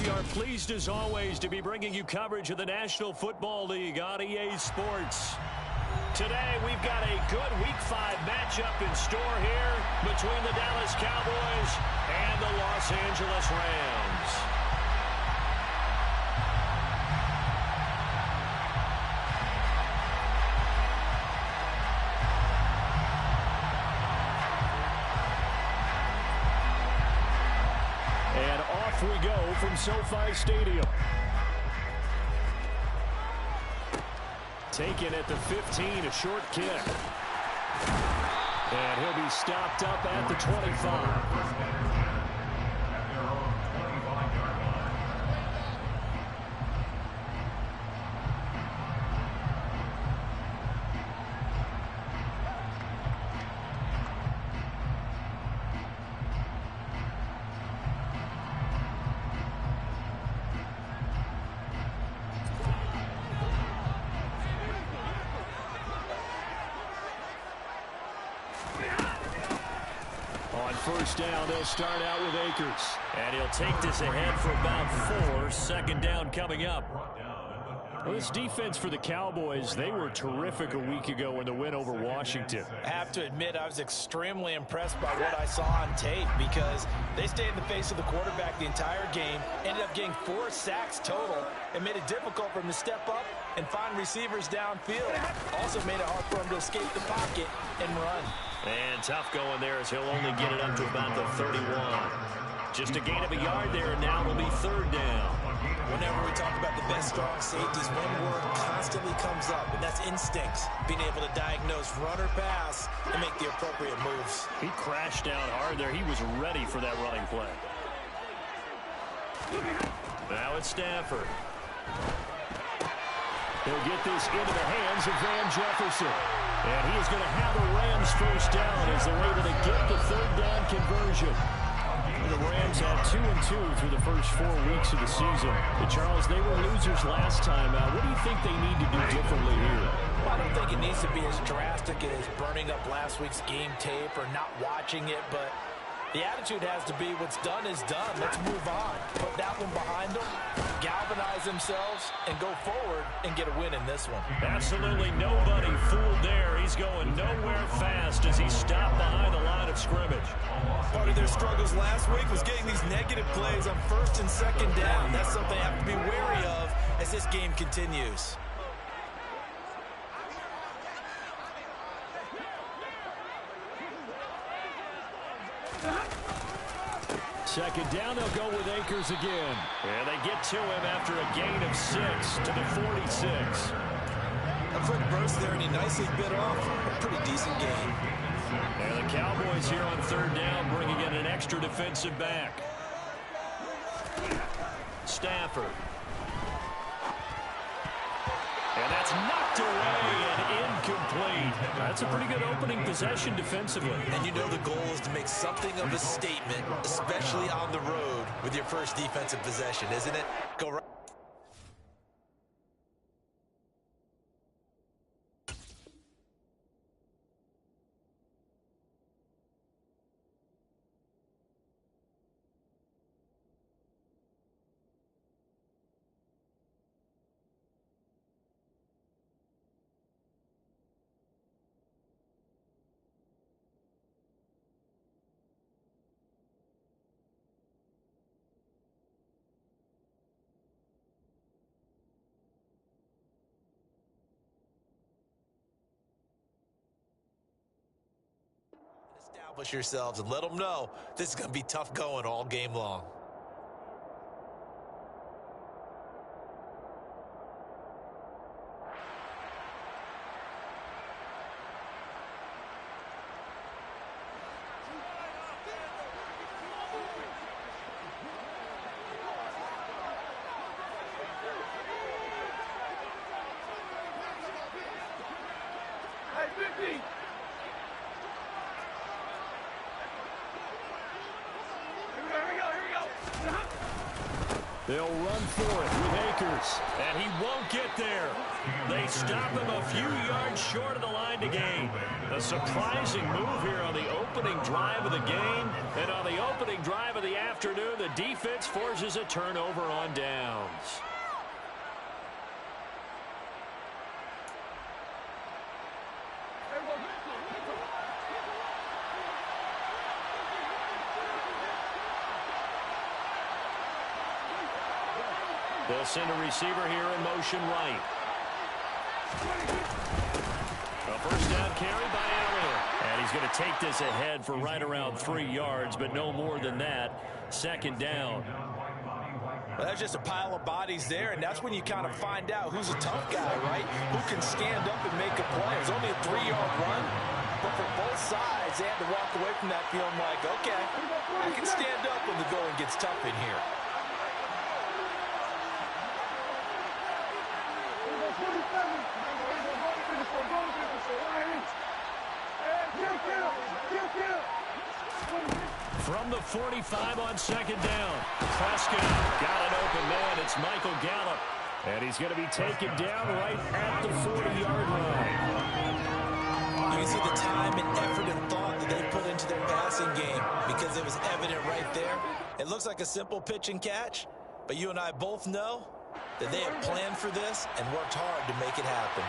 We are pleased as always to be bringing you coverage of the National Football League on EA Sports. Today we've got a good Week 5 matchup in store here between the Dallas Cowboys and the Los Angeles Rams. And off we go from SoFi Stadium. Taken at the 15, a short kick. And he'll be stopped up at the 25. First down, they'll start out with Akers. And he'll take this ahead for about 4. Second down coming up. Well, this defense for the Cowboys, they were terrific a week ago in the win over Washington. I have to admit, I was extremely impressed by what I saw on tape because they stayed in the face of the quarterback the entire game, ended up getting 4 sacks total, and made it difficult for him to step up and find receivers downfield. Also made it hard for him to escape the pocket and run. And tough going there as he'll only get it up to about the 31. Just a gain of a yard there, and now it'll be third down. Whenever we talk about the best strong safeties, one word constantly comes up, and that's instincts. Being able to diagnose run or pass and make the appropriate moves. He crashed down hard there. He was ready for that running play. Now it's Stafford. He'll get this into the hands of Van Jefferson. And he is going to have a Rams first down as they're able to get the third down conversion. The Rams had 2-2 through the first 4 weeks of the season. But Charles, they were losers last time out. What do you think they need to do differently here? Well, I don't think it needs to be as drastic as burning up last week's game tape or not watching it, but the attitude has to be what's done is done. Let's move on. Put that one behind them, galvanize themselves, and go forward and get a win in this one. Absolutely nobody fooled there. He's going nowhere fast as he stopped behind the line of scrimmage. Part of their struggles last week was getting these negative plays on first and second down. That's something I have to be wary of as this game continues. Second down, they'll go with Akers again. And they get to him after a gain of 6 to the 46. A quick burst there, and he nicely bit off a pretty decent gain. And the Cowboys here on third down bringing in an extra defensive back. Stafford. And that's knocked away and incomplete. That's a pretty good opening possession defensively. And you know the goal is to make something of a statement, especially on the road with your first defensive possession, isn't it? Go right. Establish yourselves and let them know this is going to be tough going all game long. They'll run for it with Akers. And he won't get there. They stop him a few yards short of the line to gain. A surprising move here on the opening drive of the game. And on the opening drive of the afternoon, the defense forces a turnover on downs. They'll send a receiver here in motion right. A first down carry by Elliott. And he's going to take this ahead for right around 3 yards, but no more than that. Second down. Well, that's just a pile of bodies there, and that's when you kind of find out who's a tough guy, right? Who can stand up and make a play. It's only a 3-yard run, but for both sides, they had to walk away from that feeling like, okay, I can stand up when the going gets tough in here. From the 45 on second down, Prescott got an open man. It's Michael Gallup. And he's going to be taken down right at the 40-yard line. You can see the time and effort and thought that they put into their passing game because it was evident right there. It looks like a simple pitch and catch, but you and I both know that they have planned for this and worked hard to make it happen.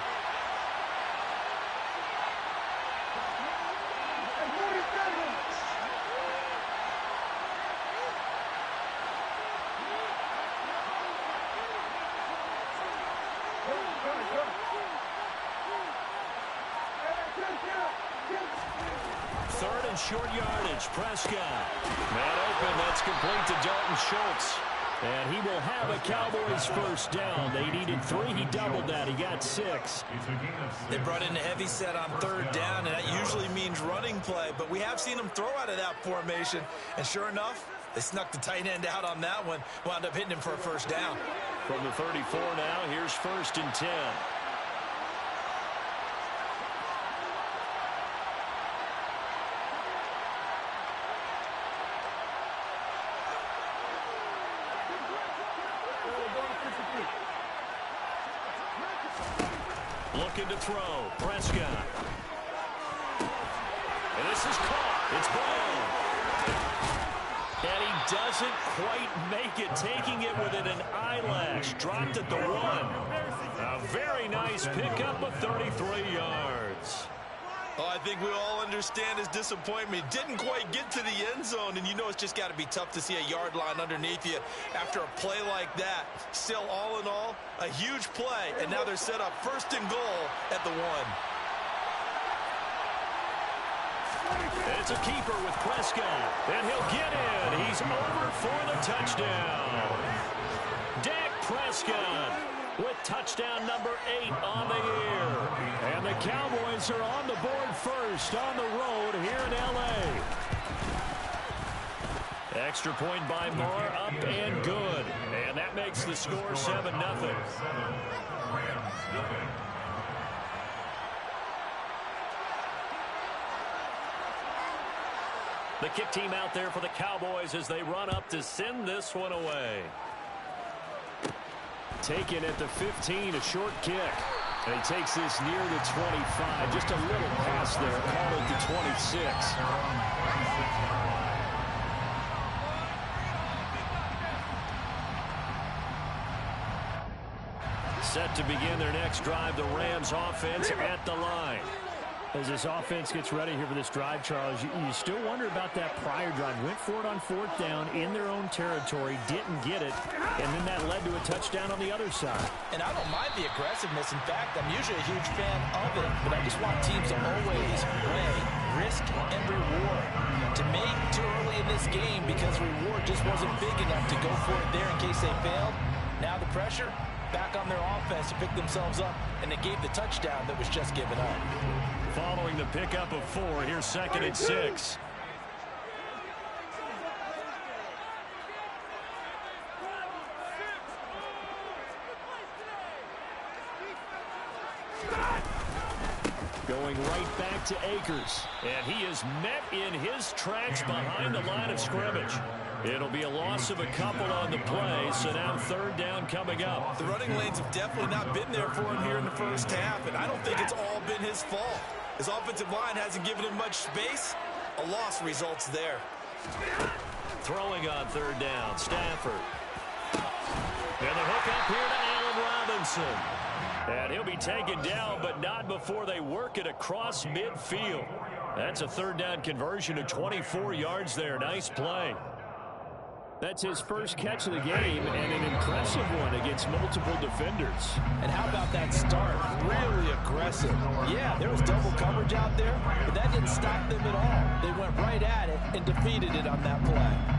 Third and short yardage. Prescott. Man open. That's complete to Dalton Schultz. And he will have a Cowboys first down. They needed 3. He doubled that. He got 6. They brought in a heavy set on third down, and that usually means running play. But we have seen them throw out of that formation. And sure enough, they snuck the tight end out on that one. Wound up hitting him for a first down. From the 34 now, here's 1st and 10. Looking to throw. Prescott. And this is caught. It's ball. And he doesn't quite make it, taking it within an eyelash. Dropped at the 1. A very nice pickup of 33 yards. Oh, I think we all understand his disappointment. Didn't quite get to the end zone, and you know it's just got to be tough to see a yard line underneath you after a play like that. Still, all in all, a huge play, and now they're set up 1st and goal at the 1. It's a keeper with Prescott, and he'll get in. He's over for the touchdown. Dak Prescott with touchdown number 8 on the year. And the Cowboys are on the board first on the road here in L.A. Extra point by Moore, up and good. And that makes the score 7-0. The kick team out there for the Cowboys as they run up to send this one away. Taken at the 15, a short kick. And he takes this near the 25. Just a little pass there. Call it the 26. Set to begin their next drive, the Rams offense at the line. As this offense gets ready here for this drive, Charles, you still wonder about that prior drive. Went for it on 4th down in their own territory, didn't get it, and then that led to a touchdown on the other side. And I don't mind the aggressiveness. In fact, I'm usually a huge fan of it, but I just want teams to always weigh risk and reward. To me, too early in this game because reward just wasn't big enough to go for it there in case they failed. Now the pressure back on their offense to pick themselves up, and they gave the touchdown that was just given up. Following the pickup of 4, here's 2nd and 6. Going going right back to Akers. And he is met in his tracks behind the line of scrimmage. It'll be a loss of a couple on the play, so now third down coming up. The running lanes have definitely not been there for him here in the first half, and I don't think it's all been his fault. His offensive line hasn't given him much space. A loss results there. Throwing on third down, Stafford. And the hook up here to Allen Robinson. And he'll be taken down, but not before they work it across midfield. That's a third down conversion of 24 yards there. Nice play. That's his first catch of the game, and an impressive one against multiple defenders. And how about that start? Really aggressive. Yeah, there was double coverage out there, but that didn't stop them at all. They went right at it and defeated it on that play.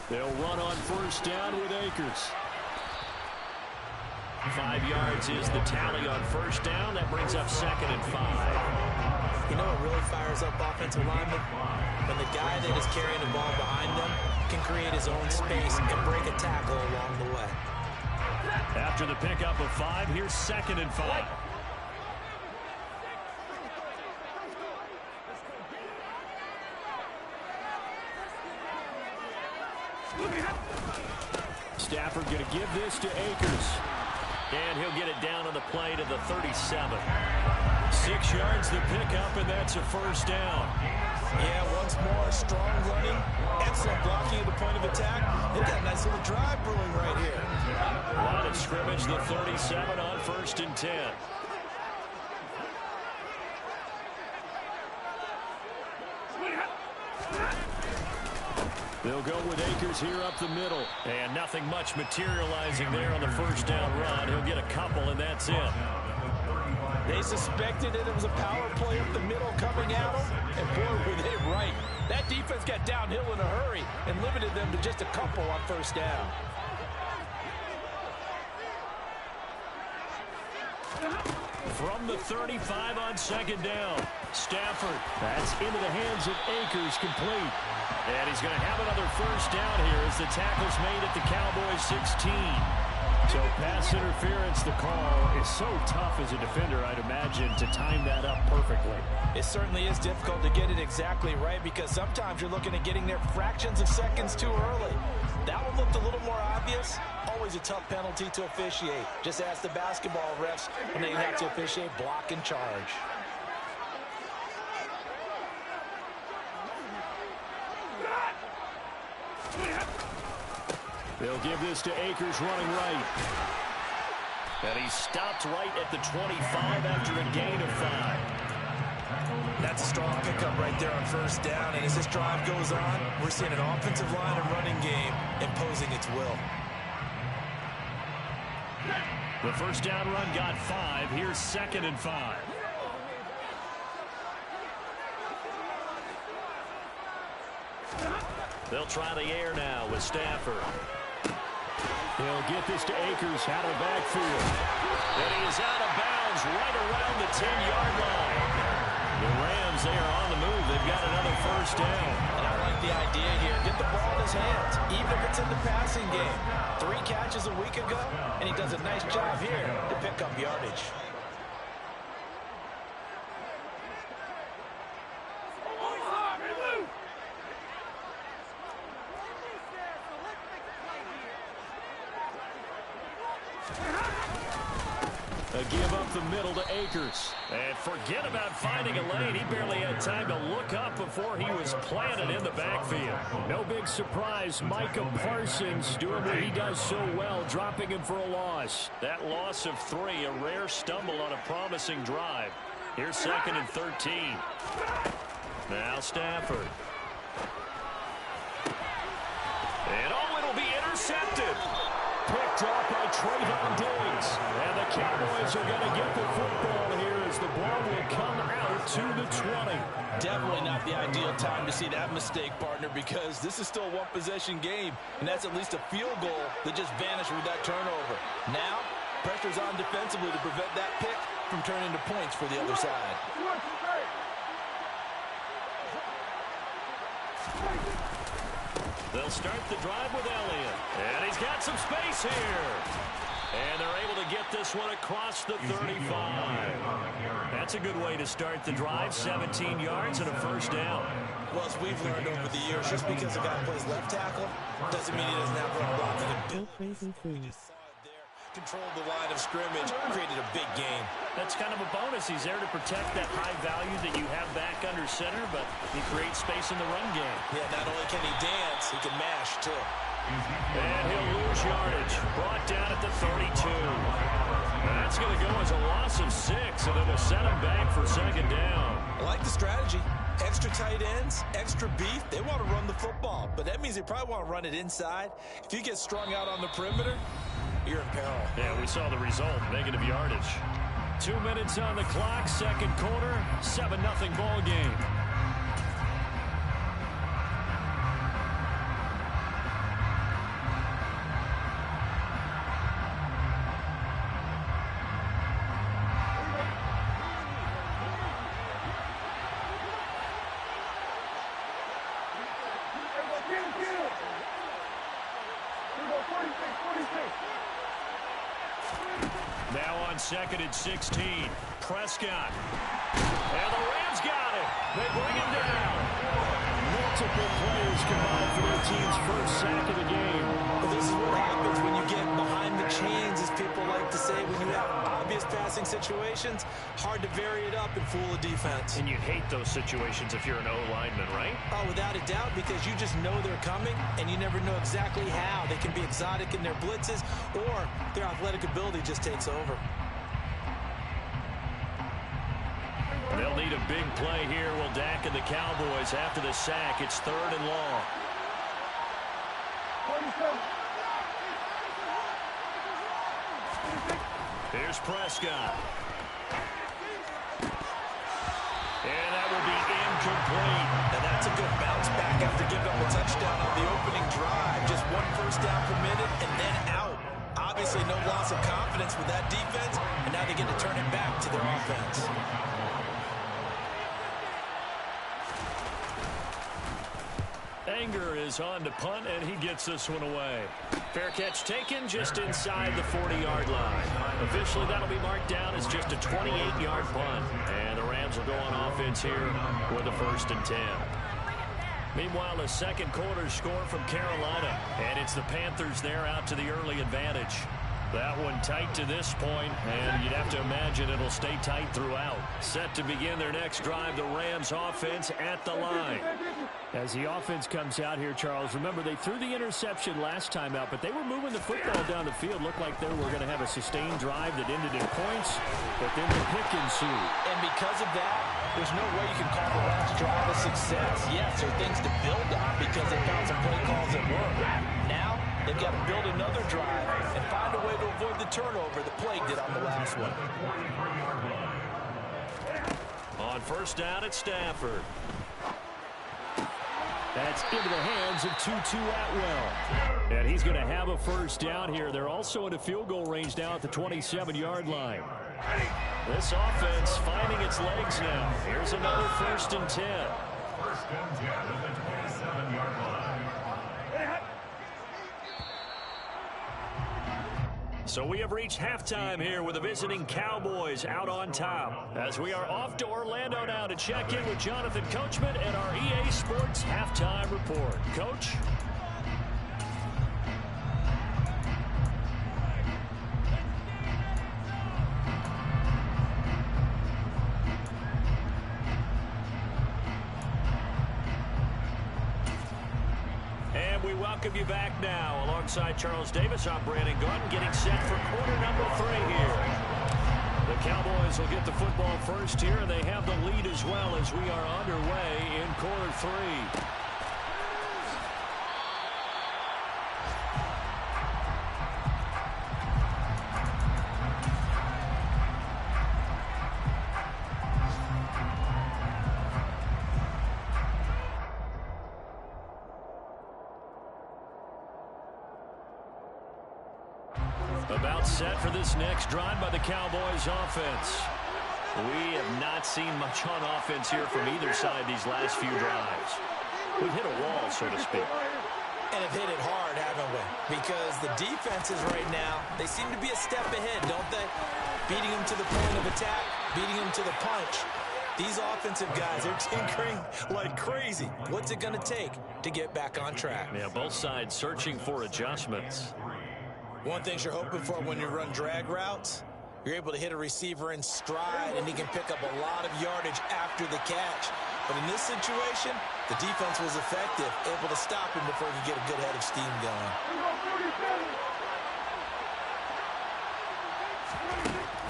They'll run on first down with Akers. 5 yards is the tally on first down. That brings up 2nd and 5. You know what really fires up offensive linemen? When the guy that is carrying the ball behind them can create his own space and break a tackle along the way. After the pickup of 5, here's 2nd and 5. Stafford going to give this to Akers. And he'll get it down on the play to the 37. 6 yards the pickup, and that's a first down. Yeah, once more, strong running, excellent blocking at the point of attack. They've got a nice little drive brewing right here. Line of scrimmage, the 37 on 1st and 10. They'll go with Akers here up the middle. And nothing much materializing there on the first down run. He'll get a couple, and that's it. They suspected that it was a power play up the middle coming at them, and boy, were they right. That defense got downhill in a hurry and limited them to just a couple on first down. From the 35 on 2nd down. Stafford, that's into the hands of Akers, complete. And he's going to have another first down here as the tackle's made at the Cowboys 16. So pass interference, the call is so tough as a defender, I'd imagine, to time that up perfectly. It certainly is difficult to get it exactly right because sometimes you're looking at getting there fractions of seconds too early. That one looked a little more obvious. Always a tough penalty to officiate. Just ask the basketball refs when they have to officiate block and charge. They'll give this to Akers running right. And he stopped right at the 25 after a gain of 5. That's a strong pickup right there on first down. And as this drive goes on, we're seeing an offensive line and running game imposing its will. The first down run got 5. Here's 2nd and 5. They'll try the air now with Stafford. He'll get this to Akers out of the backfield. And he is out of bounds right around the 10-yard line. The Rams, they are on the move. They've got another first down. And I like the idea here. Get the ball in his hands, even if it's in the passing game. 3 catches a week ago, and he does a nice job here to pick up yardage. A give up the middle to Akers. And forget about finding a lane. He barely had time to look up before he was planted in the backfield. No big surprise. Micah Parsons doing what he does so well, dropping him for a loss. That loss of 3, a rare stumble on a promising drive. Here's 2nd and 13. Now Stafford. And oh, it'll be intercepted. Picked picked off by Trayvon Diggs. And the Cowboys are going to get the football here as the ball will come out to the 20. Definitely not the ideal time to see that mistake, partner, because this is still a one-possession game, and that's at least a field goal that just vanished with that turnover. Now, pressure's on defensively to prevent that pick from turning into points for the other side. They'll start the drive with Elliott. And he's got some space here. And they're able to get this one across the 35. That's a good way to start the drive. 17 yards and a first down. Well, as we've learned over the years, just because a guy plays left tackle doesn't mean he doesn't have run blocking ability. We just saw it there. Controlled the line of scrimmage, created a big game. That's kind of a bonus. He's there to protect that high value that you have back under center, but he creates space in the run game. Yeah, not only can he dance, he can mash, too. And he'll lose yardage. Brought down at the 32. That's going to go as a loss of 6, and it'll set him back for second down. I like the strategy. Extra tight ends, extra beef. They want to run the football, but that means they probably want to run it inside. If you get strung out on the perimeter, you're in peril. Yeah, we saw the result, negative yardage. 2 minutes on the clock, second quarter, 7-0 ball game. Now on second and 16, Prescott. And the Rams got it. They bring him down. Multiple players combined for their team's first sack of the game. Well, this is what happens when you get behind the chains, as people like to say. When you have obvious passing situations, hard to vary it up and fool a defense. And you hate those situations if you're an O-lineman, right? Oh, without a doubt, because you just know they're coming, and you never know exactly how. They can be exotic in their blitzes, or their athletic ability just takes over. They'll need a big play here. Will Dak and the Cowboys after the sack. It's third and long. Here's Prescott. And that will be incomplete. And that's a good bounce back after giving up a touchdown on the opening drive. Just one first down permitted and then out. Obviously no loss of confidence with that defense, and now they get to turn it back to their offense. Anger is on to punt, and he gets this one away. Fair catch taken just inside the 40-yard line. Officially, that'll be marked down as just a 28-yard punt. And the Rams will go on offense here with a 1st and 10. Meanwhile, a second quarter score from Carolina, and it's the Panthers there out to the early advantage. That one tight to this point, and you'd have to imagine it'll stay tight throughout. Set to begin their next drive, the Rams offense at the line. As the offense comes out here, Charles, remember they threw the interception last time out, but they were moving the football down the field. Looked like they were going to have a sustained drive that ended in points, but then the pick ensued. And because of that, there's no way you can call the last drive a success. Yes, there are things to build on because they found some play calls that work. Now, they've got to build another drive and find a way to avoid the turnover that plagued it on the last one. On first down, it's Stafford. That's into the hands of Tutu Atwell. And he's going to have a first down here. They're also in a field goal range now at the 27-yard line. This offense finding its legs now. Here's another 1st and 10. 1st and 10 at the 27-yard line. So we have reached halftime here with the visiting Cowboys out on top. As we are off to Orlando now to check in with Jonathan Coachman and our EA Sports Halftime Report. Coach? And we welcome you back now. Alongside Charles Davis, I'm Brandon Gunn, getting set for quarter number 3 here. The Cowboys will get the football first here, and they have the lead as well as we are underway in quarter 3. About set for this next drive by the Cowboys offense. We have not seen much on offense here from either side these last few drives. We've hit a wall, so to speak. And have hit it hard, haven't we? Because the defenses right now, they seem to be a step ahead, don't they? Beating them to the point of attack, beating them to the punch. These offensive guys are tinkering like crazy. What's it going to take to get back on track? Yeah, both sides searching for adjustments. One thing you're hoping for when you run drag routes, you're able to hit a receiver in stride, and he can pick up a lot of yardage after the catch. But in this situation, the defense was effective, able to stop him before he could get a good head of steam going.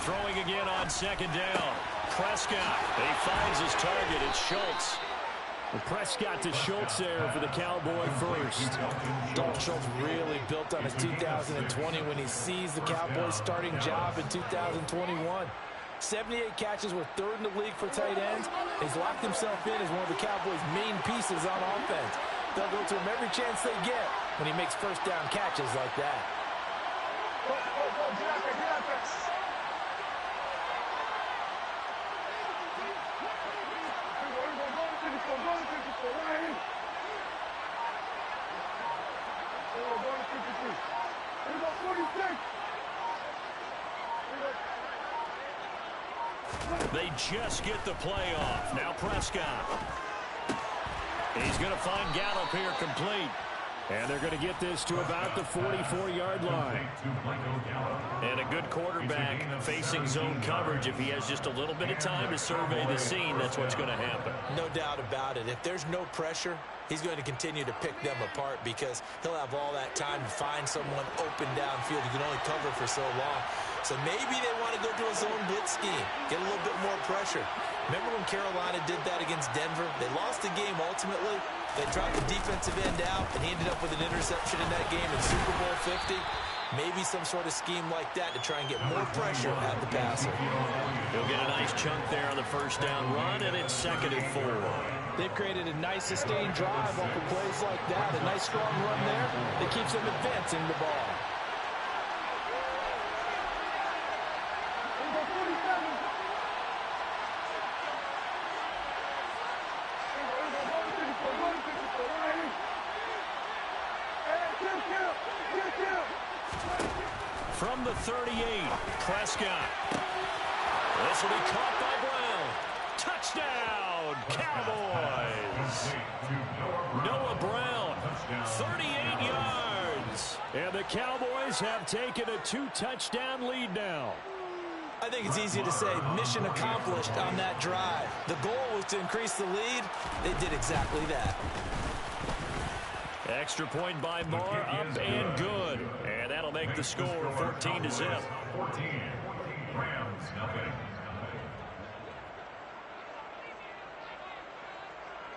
Throwing again on second down. Prescott. He finds his target. It's Schultz. Well, Prescott to Schultz there for the Cowboy first. Dalton Schultz really built on his 2020 when he seized the Cowboys' starting job in 2021. 78 catches, were third in the league for tight ends. He's locked himself in as one of the Cowboys' main pieces on offense. They'll go to him every chance they get when he makes first down catches like that. They just get the play off. Now Prescott. He's going to find Gallup here complete. And they're going to get this to about the 44-yard line. And a good quarterback facing zone coverage. If he has just a little bit of time to survey the scene, that's what's going to happen. No doubt about it. If there's no pressure, he's going to continue to pick them apart because he'll have all that time to find someone open downfield. You can only cover for so long. So maybe they want to go to a zone blitz scheme, get a little bit more pressure. Remember when Carolina did that against Denver? They lost the game ultimately. They dropped the defensive end out, and he ended up with an interception in that game in Super Bowl 50. Maybe some sort of scheme like that to try and get more pressure at the passer. He'll get a nice chunk there on the first down run, and it's 2nd and 4. They've created a nice sustained drive off of plays like that. A nice strong run there that keeps them advancing the ball. From the 38, Prescott. This will be caught by Brown. Touchdown, Cowboys. Noah Brown, 38 yards. And the Cowboys have taken a 2-touchdown lead now. I think it's easy to say mission accomplished on that drive. The goal was to increase the lead. They did exactly that. Extra point by Moore, up and good. And that'll make the score 14-0. 14. Rams, nothing.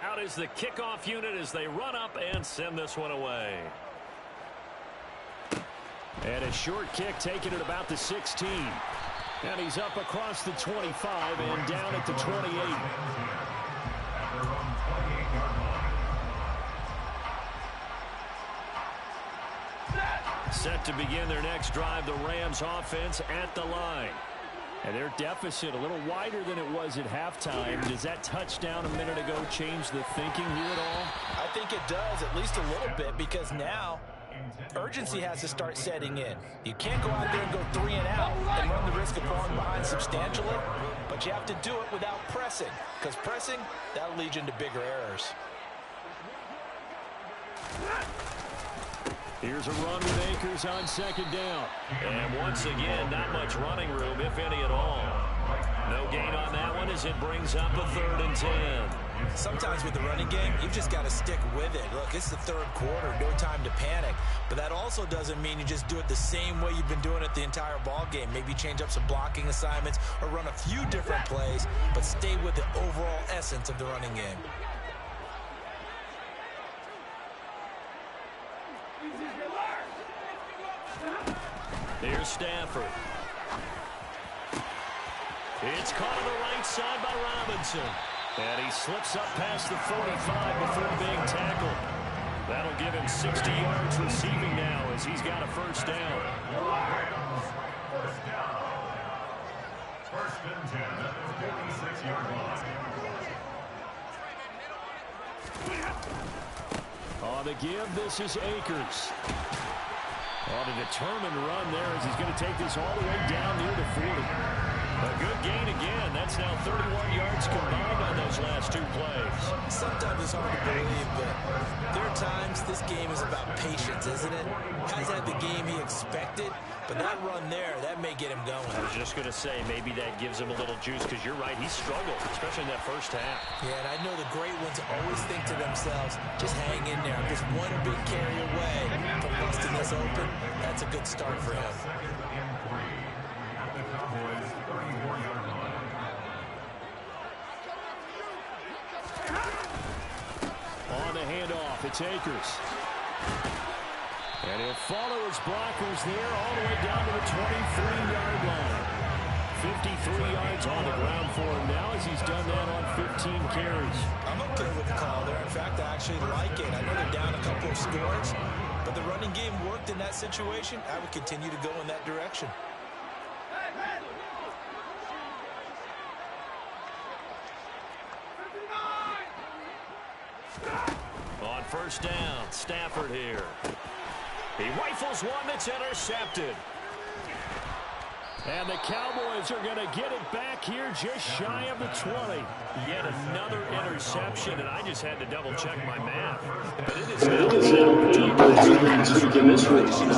Out is the kickoff unit as they run up and send this one away. And a short kick taken at about the 16. And he's up across the 25 and down at the 28. Set to begin their next drive, the Rams offense at the line. And their deficit a little wider than it was at halftime. Does that touchdown a minute ago change the thinking here at all? I think it does, at least a little bit, because now urgency has to start setting in. You can't go out there and go 3 and out and run the risk of falling behind substantially, but you have to do it without pressing, because pressing, that'll lead you into bigger errors. Here's a run with Akers on second down. And once again, not much running room, if any at all. No gain on that one as it brings up a 3rd and 10. Sometimes with the running game, you've just got to stick with it. Look, it's the 3rd quarter, no time to panic. But that also doesn't mean you just do it the same way you've been doing it the entire ball game. Maybe change up some blocking assignments or run a few different plays, but stay with the overall essence of the running game. Here's Stafford. It's caught on the right side by Robinson. And he slips up past the 45 before being tackled. That'll give him 60 yards receiving now as he's got a first down. First down. First and 10 at the 56-yard line. On the give, this is Akers. On a determined run there as he's going to take this all the way down near the 40. A good gain again. That's now 31 yards combined on those last two plays. Sometimes it's hard to believe, but there are times this game is about patience, isn't it? Has had the game he expected, but that run there, that may get him going. I was just going to say, maybe that gives him a little juice, because you're right, he struggled, especially in that first half. Yeah, and I know the great ones always think to themselves, just hang in there. I'm just one big carry away from busting this open. That's a good start for him. On the handoff, it's Akers. And he'll follow his blockers there all the way down to the 23-yard line. 53 yards on the ground for him now as he's done that on 15 carries. I'm okay with the call there. In fact, I actually like it. I know they're down a couple of scores, but the running game worked in that situation. I would continue to go in that direction. On first down, Stafford here. He rifles one that's intercepted. And the Cowboys are going to get it back here just shy of the 20. Yet another interception, and I just had to double-check my math. But it is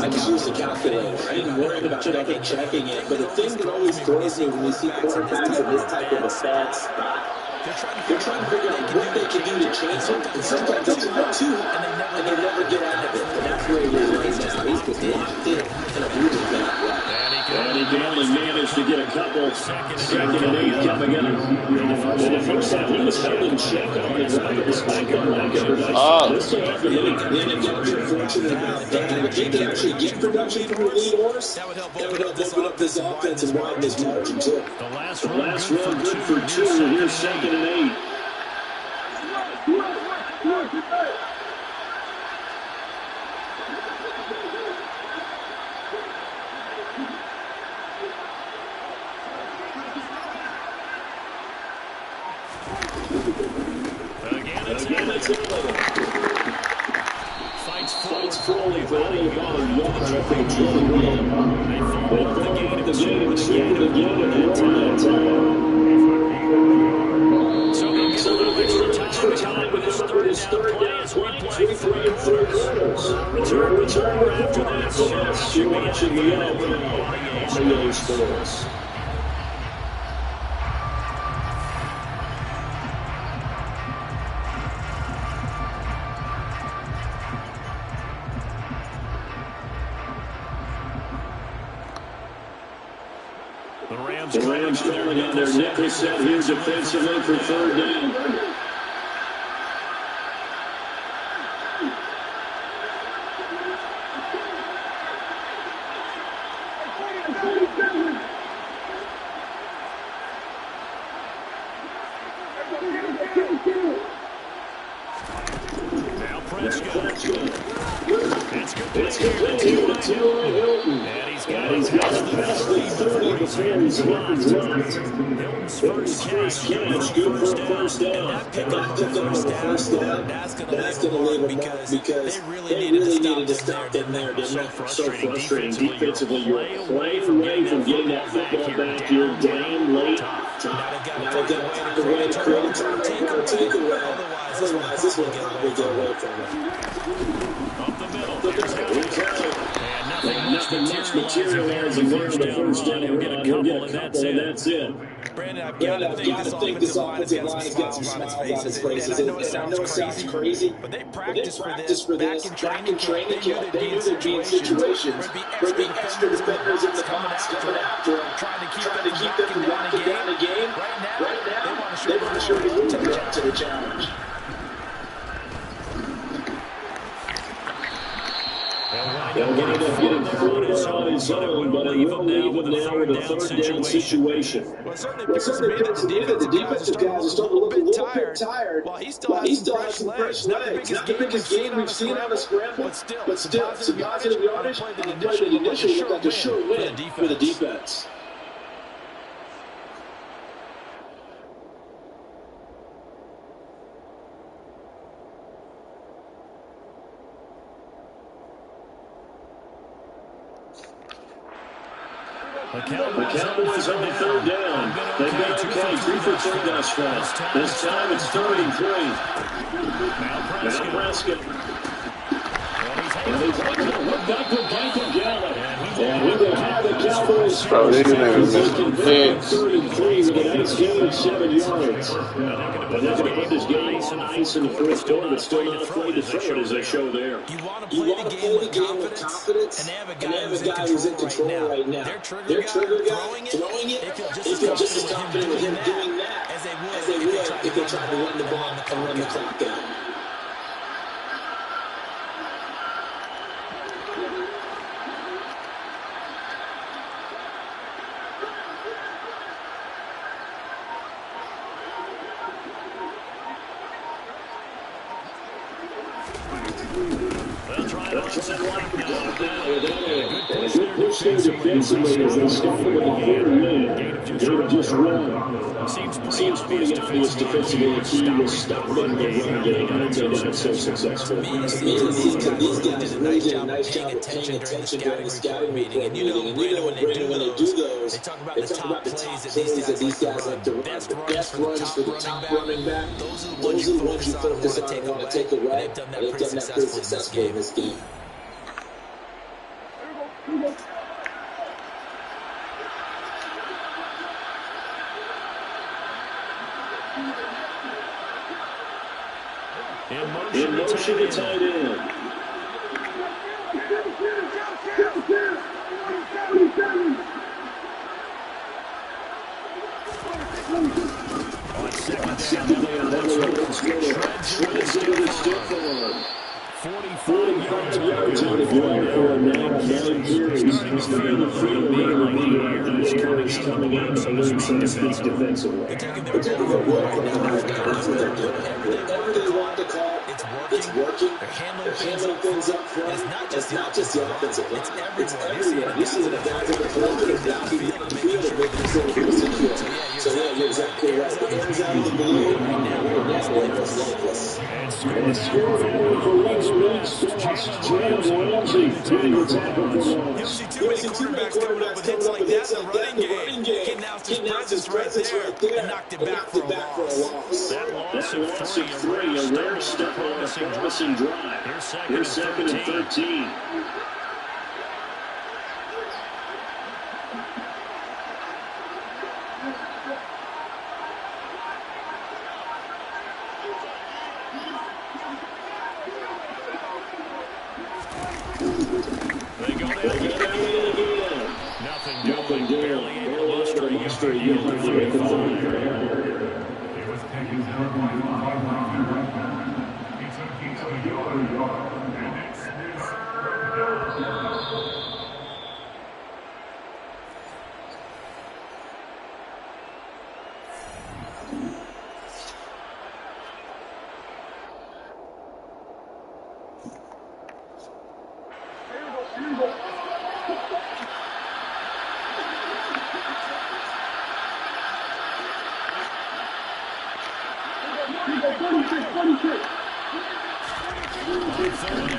I just used the calculator. I didn't worry about double-checking it. But the thing that always throws me when you see quarterbacks in this type of a bad spot, they're trying to figure out what they can do to change it. And sometimes it's hard too, and they never get out of it. And that's where he is right now. He's just locked in a really bad way. And he can only manage to get a couple. Second and 8 coming up. In the first half, he was held in check on his numbers by comeback production. This game, Then if you're fortunate about that, if they can actually get production from the lead horse, that would help open up this offense and widen this margin too. The last run good for 2. Here's second and 8. Fights fully for any yard. They follow the game and scored again at that time. So a little extra time with this third down play as we play 3 quarters. Return after this. You're watching the NFL on EA Sports. The Rams calling on their nickel set here defensively for third down. Now Prescott. It's complete to T.Y. Hilton. And he's got his past the 30 before he's locked. Hilton's first catch, good for a first down. That pickup on the first down, that's going to leave them marked because they really needed to stop them there, didn't they? So frustrating defensively. You're a play away from getting that football back. You're down late. Now they've got to find a way to create a turnover or takeaway. Otherwise, this will probably get away from them. Up the middle. And nothing much materializing there in the first down. He'll get a couple, and that's it. Brandon, I've got to think this offensive line has got some smiles on its faces. And I know it sounds crazy, but they practiced for this back in training camp. They knew there'd be situations where there'd be extra defenders in the box coming after them, trying to keep them from knocking down the game. Right now, they want to show the room up to the challenge. And They'll wind up getting 4 on his own, but it will leave him now with a third down situation. Well, it certainly Well, it appears to certainly me that appears to me that the defensive guys are starting to look a little bit tired. while he still has some fresh legs. Not the biggest game we've seen on a scramble, but still some positive yardage on a play that initially looked like a sure win for the defense. The Cowboys on 3rd down. They've been okay, 3 for 3 thus far. This time it's 3rd and 3. Now Prescott. And he's back to Gallup. And he will have the Cowboys position 3rd and 3 with a nice gain of 7 yards. But they're going to put this game on ice in the 4th quarter, but still not afraid to throw it as they show there. You want to play the game with confidence, and they have a guy who's in control right now. Their trigger guy throwing it, they feel just as confident with him doing that as they would if they tried to run the ball and run the clock down. Defensively, as they started with a 4 man, they were just run. Seems pretty obvious defensively. The key was stopping the run game, and they've been so successful. These guys really did a nice job of paying attention during the scouting report meeting. And you know, Brandon, when they do those, they talk about the top plays that these guys like to run. The best runs for the top running back. Those are the ones you focus on and want to take away. And they've done that pretty successfully in this game. In motion to tight end. On second down, that's what it's shreds into the stick arm. 45 yards on the ground for 9 carries. He's feeling the field here. These carries coming in, so to speak, defensively. They're taking their work right now. That's what they're doing. Whatever they want to call, it's working. They're handling things up front. It's not just the offensive line. It's everywhere. You see the guys at the field that are blocking the field and making things really secure. So, yeah, you're exactly right. The hands out of the balloon. That's what it was like. And score for West James Ramsey taking the tackle for loss. Too many quarterbacks coming up with hits like that in the running game. Getting out his presence right there and knocked it back for a loss. That loss of 3, a rare step on a promising drive. Here's 2nd and 13. Nothing doing. Barely able to muster a yard for it. It was taken down by 5.2. He took a yard, and it's third down.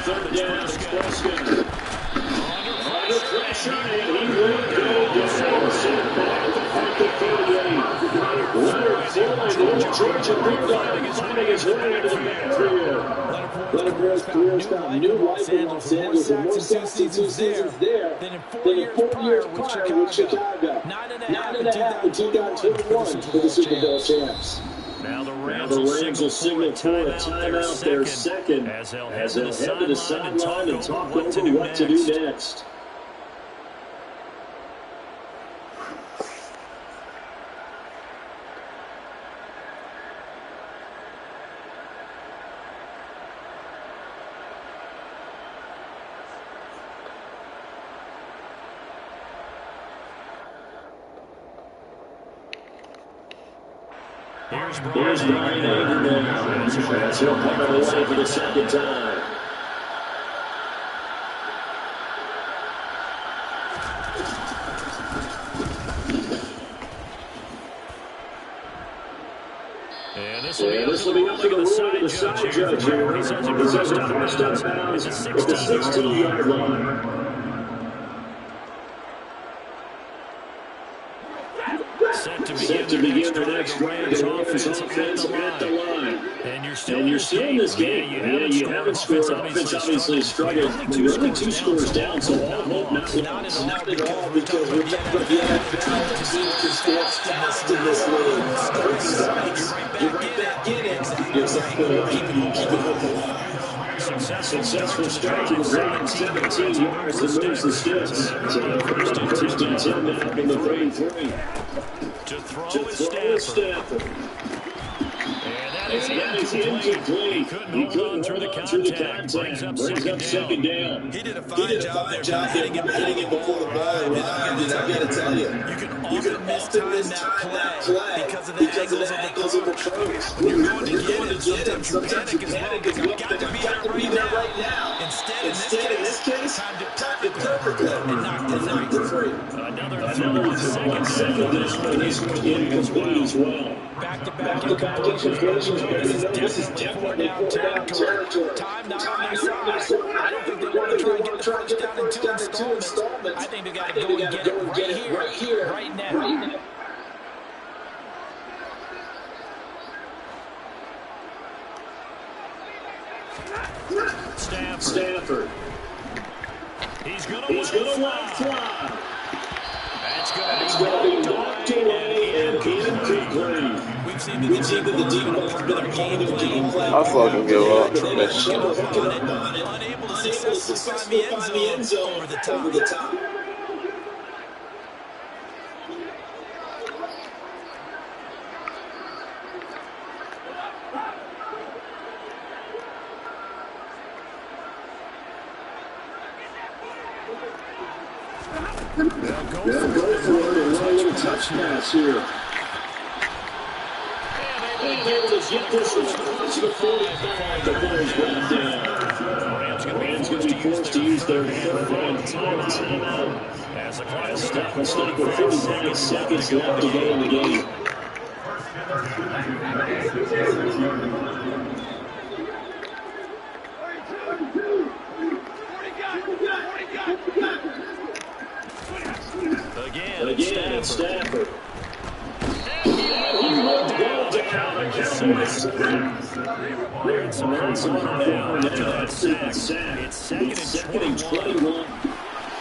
Third down, Prescott. Under pressure, and he will go down. Set back at the 38. Leonard Floyd, Georgia Bulldog, finding his way into the backfield. Leonard Floyd's career's found new life in Los Angeles with more sacks in 2 seasons there than in 4 years prior with Chicago. 9.5 in 2021 for the Super Bowl champs. Now the Rams will signal for a timeout, their second, as they'll head to the sideline and talk over what to do next. Here's Brian Anger now. That's he'll put it away for the second time. And this will be up to the ruling of the side judge here. He says it first out of bounds at the 16-yard line. Set to begin the next drive. The Rams offense at the line. And you're still in this game. You haven't scored. Offense obviously struggled. We're only 2 scores down, so all hope not lost. Not at all, because we're talking about the NFL team can score fast in this league. 3 strikes, you're right back in it. You're exactly right. Keep it open. Successful start to the Rams, 17 yards to lose the Sticks. So first and 10 now from the 33. To throw is Stafford. And that is incomplete. He couldn't hold on through the contact. Brings up second down. He did a fine job there hitting it before the ball arrived. And I got to tell you, you can often miss that play because of the angles of the approach. When you're going to get it, sometimes you panic as well. I've got to be there right now. Instead, in this case, timed it perfectly and knocked it free. Another second down. He's incomplete as well. Back-to-back incompletions. This is definitely fourth-down territory. Time not on their side. I don't think they want to try and get the first down in 2 installments. I think they got to go and get it right here, right now. Stafford. He's going to let fly. That's going to be knocked away and incomplete. We've seen that the defense has been a game plan. I fucking give up. Unable to successfully find the end zone over the top. They'll go for it and run a little touch pass here. And able to get this one across the 45. The ball's brought down. Rams going to be forced to use their third and final timeout. As the clock Stop with 59 seconds left to go in the game. Again, it's Stafford. He won't go down. They're in some hard now after that sack. It's second and 21.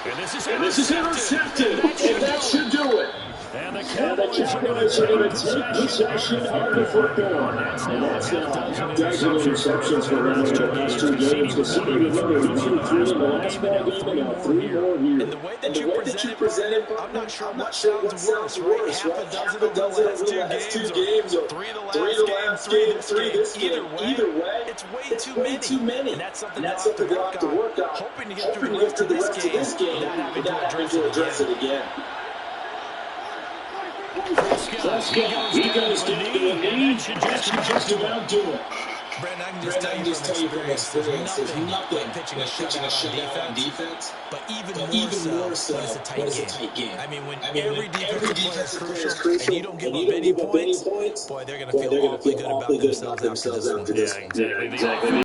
And this is intercepted. And that should do it. And the Cowboys are going to take possession of the football. And that's now half dozen interceptions for the last 2 games. The city, remember, he threw 3 in the last ball game and now 3 more here. And the way that you presented, I'm not sure what sounds worse, right? Half a dozen over the last 2 games, or 3 the last game, 3 this game. Either way, it's way too many. And that's something they'll have to work on. Hoping to get through the rest of this game without having to address it again. Prescott, he goes down to the knee. That should just about do it. Brandon, I can just tell you from experience, there's nothing like pitching a shutout on defense, but even more so when it's a tight game. I mean, when every defensive player is crucial and you don't give up any points, boy, they're going to feel awfully good about themselves after this one. Yeah, exactly.